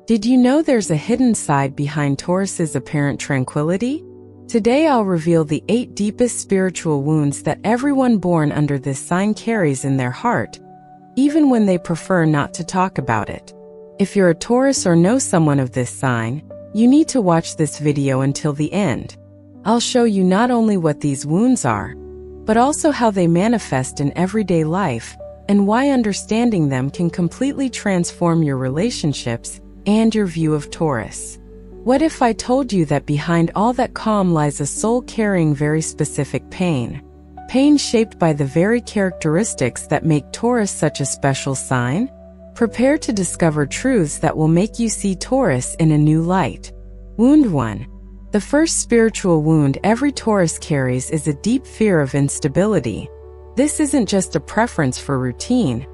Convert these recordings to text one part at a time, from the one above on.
Did you know there's a hidden side behind Taurus's apparent tranquility? Today I'll reveal the 8 deepest spiritual wounds that everyone born under this sign carries in their heart, even when they prefer not to talk about it. If you're a Taurus or know someone of this sign, you need to watch this video until the end. I'll show you not only what these wounds are, but also how they manifest in everyday life and why understanding them can completely transform your relationships and your view of Taurus. What if I told you that behind all that calm lies a soul carrying very specific pain? Pain shaped by the very characteristics that make Taurus such a special sign? Prepare to discover truths that will make you see Taurus in a new light. Wound 1. The first spiritual wound every Taurus carries is a deep fear of instability. This isn't just a preference for routine,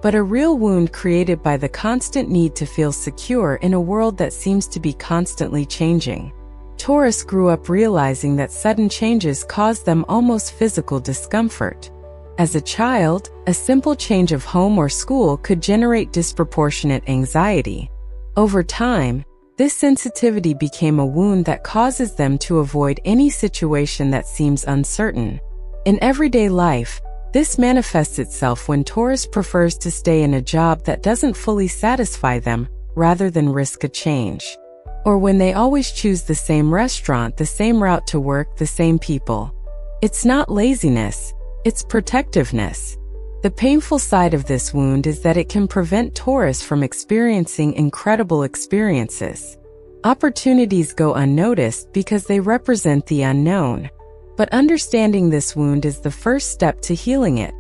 but a real wound created by the constant need to feel secure in a world that seems to be constantly changing. Taurus grew up realizing that sudden changes caused them almost physical discomfort. As a child, a simple change of home or school could generate disproportionate anxiety. Over time, this sensitivity became a wound that causes them to avoid any situation that seems uncertain. In everyday life, this manifests itself when Taurus prefers to stay in a job that doesn't fully satisfy them rather than risk a change. Or when they always choose the same restaurant, the same route to work, the same people. It's not laziness, it's protectiveness. The painful side of this wound is that it can prevent Taurus from experiencing incredible experiences. Opportunities go unnoticed because they represent the unknown. But understanding this wound is the first step to healing it,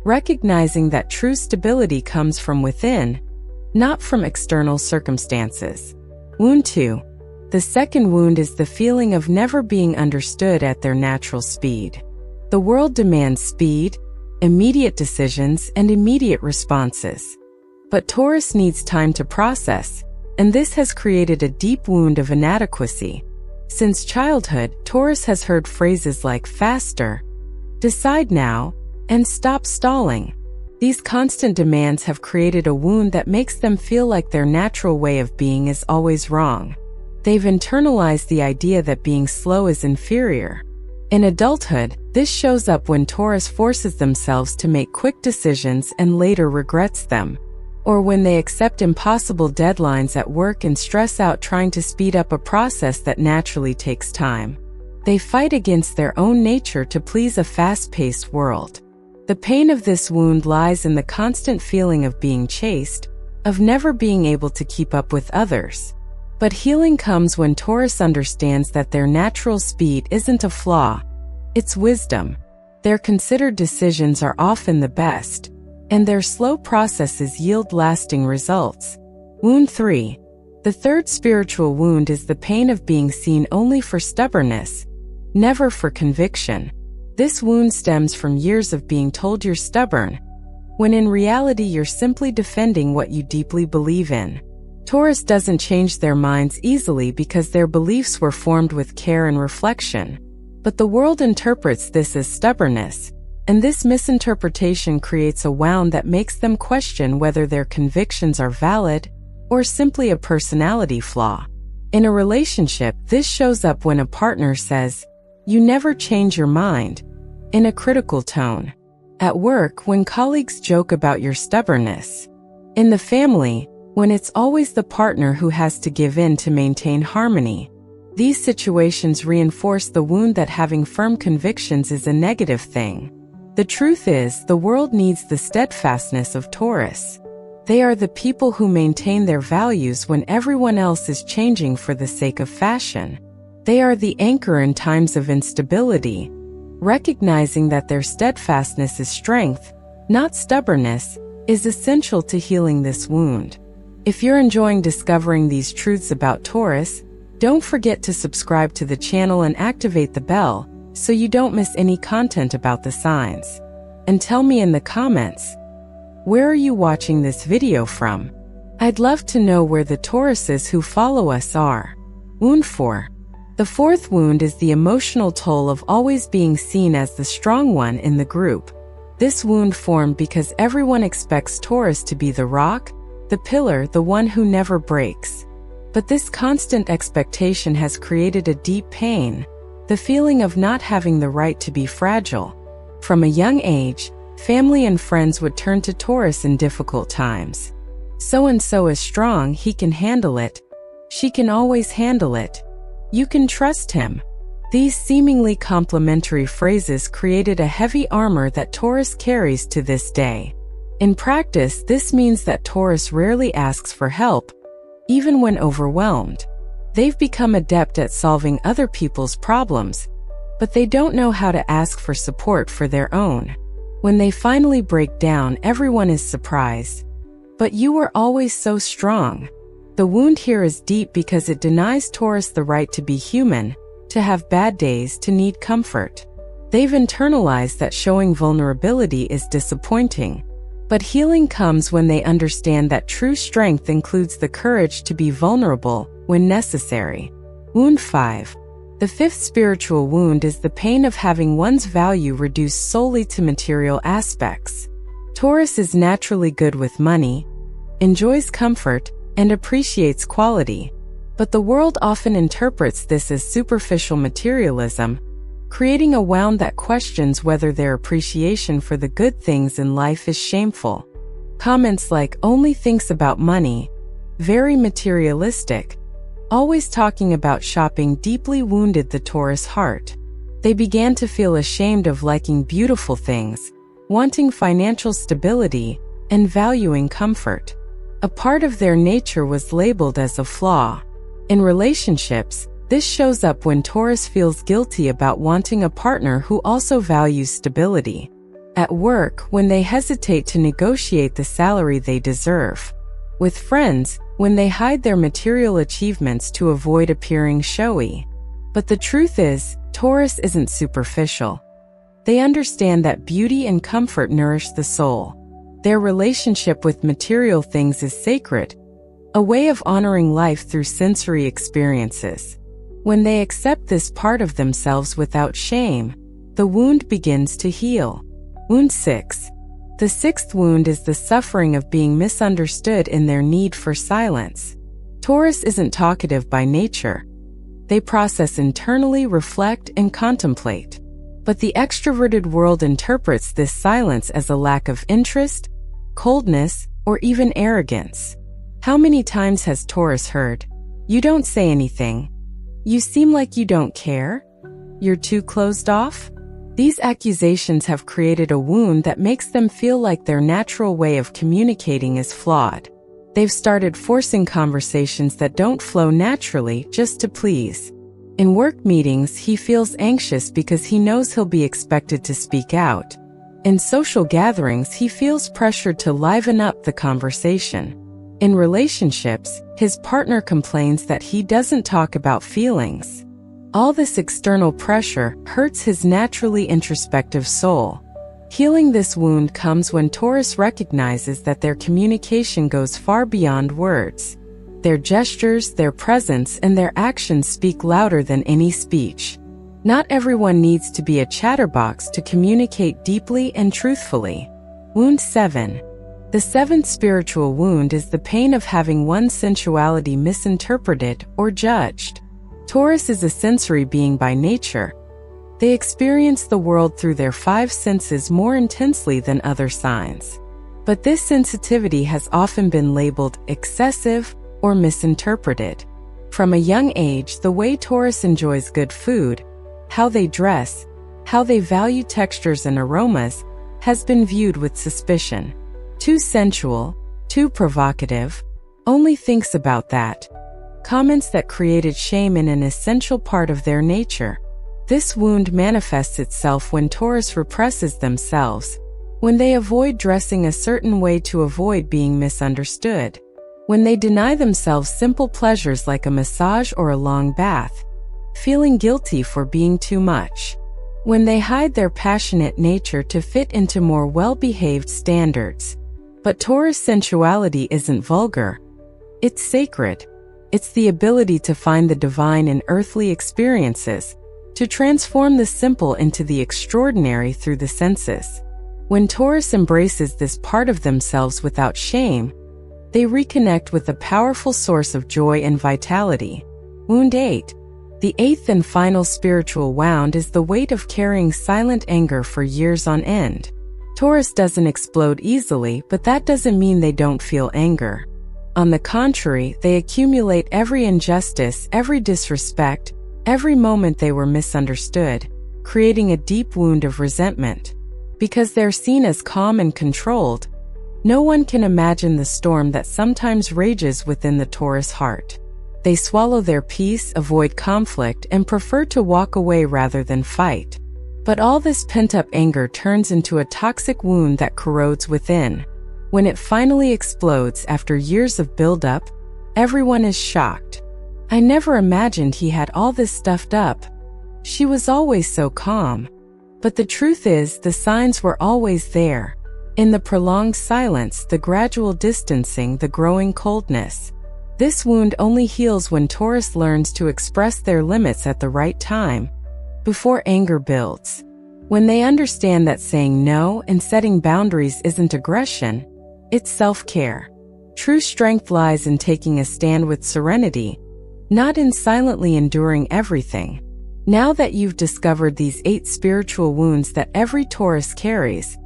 recognizing that true stability comes from within, not from external circumstances. Wound 2. The second wound is the feeling of never being understood at their natural speed. The world demands speed, immediate decisions, and immediate responses. But Taurus needs time to process, and this has created a deep wound of inadequacy. Since childhood, Taurus has heard phrases like faster, decide now, and stop stalling. These constant demands have created a wound that makes them feel like their natural way of being is always wrong. They've internalized the idea that being slow is inferior. In adulthood, this shows up when Taurus forces themselves to make quick decisions and later regrets them. Or when they accept impossible deadlines at work and stress out trying to speed up a process that naturally takes time. They fight against their own nature to please a fast-paced world. The pain of this wound lies in the constant feeling of being chased, of never being able to keep up with others. But healing comes when Taurus understands that their natural speed isn't a flaw, it's wisdom. Their considered decisions are often the best, and their slow processes yield lasting results. Wound 3. The third spiritual wound is the pain of being seen only for stubbornness, never for conviction. This wound stems from years of being told you're stubborn, when in reality you're simply defending what you deeply believe in. Taurus doesn't change their minds easily because their beliefs were formed with care and reflection. But the world interprets this as stubbornness, and this misinterpretation creates a wound that makes them question whether their convictions are valid or simply a personality flaw. In a relationship, this shows up when a partner says, "You never change your mind," in a critical tone. At work, when colleagues joke about your stubbornness. In the family, when it's always the partner who has to give in to maintain harmony. These situations reinforce the wound that having firm convictions is a negative thing. The truth is, the world needs the steadfastness of Taurus. They are the people who maintain their values when everyone else is changing for the sake of fashion. They are the anchor in times of instability, recognizing that their steadfastness is strength, not stubbornness, is essential to healing this wound. If you're enjoying discovering these truths about Taurus, don't forget to subscribe to the channel and activate the bell so you don't miss any content about the signs. And tell me in the comments, where are you watching this video from? I'd love to know where the Tauruses who follow us are. Wound 4. The fourth wound is the emotional toll of always being seen as the strong one in the group. This wound formed because everyone expects Taurus to be the rock, the pillar, the one who never breaks. But this constant expectation has created a deep pain, the feeling of not having the right to be fragile. From a young age, family and friends would turn to Taurus in difficult times. So-and-so is strong, he can handle it. She can always handle it. You can trust him. These seemingly complimentary phrases created a heavy armor that Taurus carries to this day. In practice, this means that Taurus rarely asks for help, even when overwhelmed. They've become adept at solving other people's problems, but they don't know how to ask for support for their own. When they finally break down, everyone is surprised. But you were always so strong. The wound here is deep because it denies Taurus the right to be human, to have bad days, to need comfort. They've internalized that showing vulnerability is disappointing. But healing comes when they understand that true strength includes the courage to be vulnerable when necessary. Wound 5. The fifth spiritual wound is the pain of having one's value reduced solely to material aspects. Taurus is naturally good with money, enjoys comfort, and appreciates quality. But the world often interprets this as superficial materialism, creating a wound that questions whether their appreciation for the good things in life is shameful. Comments like only thinks about money, very materialistic, always talking about shopping deeply wounded the Taurus heart. They began to feel ashamed of liking beautiful things, wanting financial stability, and valuing comfort. A part of their nature was labeled as a flaw. In relationships, this shows up when Taurus feels guilty about wanting a partner who also values stability. At work, when they hesitate to negotiate the salary they deserve. With friends, when they hide their material achievements to avoid appearing showy. But the truth is, Taurus isn't superficial. They understand that beauty and comfort nourish the soul. Their relationship with material things is sacred, a way of honoring life through sensory experiences. When they accept this part of themselves without shame, the wound begins to heal. Wound 6. The sixth wound is the suffering of being misunderstood in their need for silence. Taurus isn't talkative by nature. They process internally, reflect, and contemplate. But the extroverted world interprets this silence as a lack of interest, coldness, or even arrogance. How many times has Taurus heard, "You don't say anything. You seem like you don't care. You're too closed off"? These accusations have created a wound that makes them feel like their natural way of communicating is flawed. They've started forcing conversations that don't flow naturally just to please. In work meetings, he feels anxious because he knows he'll be expected to speak out. In social gatherings, he feels pressured to liven up the conversation. In relationships, his partner complains that he doesn't talk about feelings. All this external pressure hurts his naturally introspective soul. Healing this wound comes when Taurus recognizes that their communication goes far beyond words. Their gestures, their presence, and their actions speak louder than any speech. Not everyone needs to be a chatterbox to communicate deeply and truthfully. Wound 7. The seventh spiritual wound is the pain of having one's sensuality misinterpreted or judged. Taurus is a sensory being by nature. They experience the world through their 5 senses more intensely than other signs. But this sensitivity has often been labeled excessive or misinterpreted. From a young age, the way Taurus enjoys good food, how they dress, how they value textures and aromas, has been viewed with suspicion. Too sensual, too provocative, only thinks about that. Comments that created shame in an essential part of their nature. This wound manifests itself when Taurus represses themselves, when they avoid dressing a certain way to avoid being misunderstood, when they deny themselves simple pleasures like a massage or a long bath, feeling guilty for being too much, when they hide their passionate nature to fit into more well-behaved standards. But Taurus sensuality isn't vulgar. It's sacred. It's the ability to find the divine in earthly experiences, to transform the simple into the extraordinary through the senses. When Taurus embraces this part of themselves without shame, They reconnect with a powerful source of joy and vitality. Wound 8. The eighth and final spiritual wound is the weight of carrying silent anger for years on end. Taurus doesn't explode easily, but that doesn't mean they don't feel anger. On the contrary, they accumulate every injustice, every disrespect, every moment they were misunderstood, creating a deep wound of resentment. Because they're seen as calm and controlled, no one can imagine the storm that sometimes rages within the Taurus heart. They swallow their peace, avoid conflict, and prefer to walk away rather than fight. But all this pent-up anger turns into a toxic wound that corrodes within. When it finally explodes after years of buildup, everyone is shocked. I never imagined he had all this stuffed up. She was always so calm. But the truth is, the signs were always there. In the prolonged silence, the gradual distancing, the growing coldness. This wound only heals when Taurus learns to express their limits at the right time, before anger builds. When they understand that saying no and setting boundaries isn't aggression, it's self-care. True strength lies in taking a stand with serenity, not in silently enduring everything. Now that you've discovered these 8 spiritual wounds that every Taurus carries,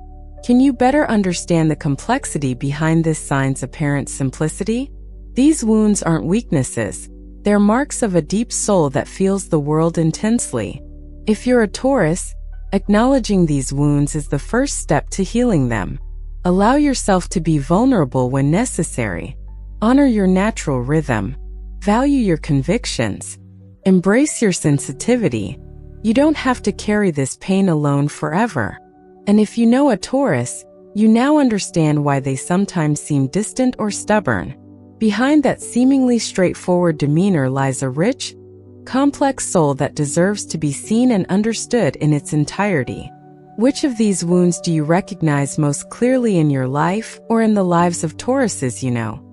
can you better understand the complexity behind this sign's apparent simplicity? These wounds aren't weaknesses. They're marks of a deep soul that feels the world intensely. If you're a Taurus, acknowledging these wounds is the first step to healing them. Allow yourself to be vulnerable when necessary. Honor your natural rhythm. Value your convictions. Embrace your sensitivity. You don't have to carry this pain alone forever. And if you know a Taurus, you now understand why they sometimes seem distant or stubborn. Behind that seemingly straightforward demeanor lies a rich, complex soul that deserves to be seen and understood in its entirety. Which of these wounds do you recognize most clearly in your life or in the lives of Tauruses you know?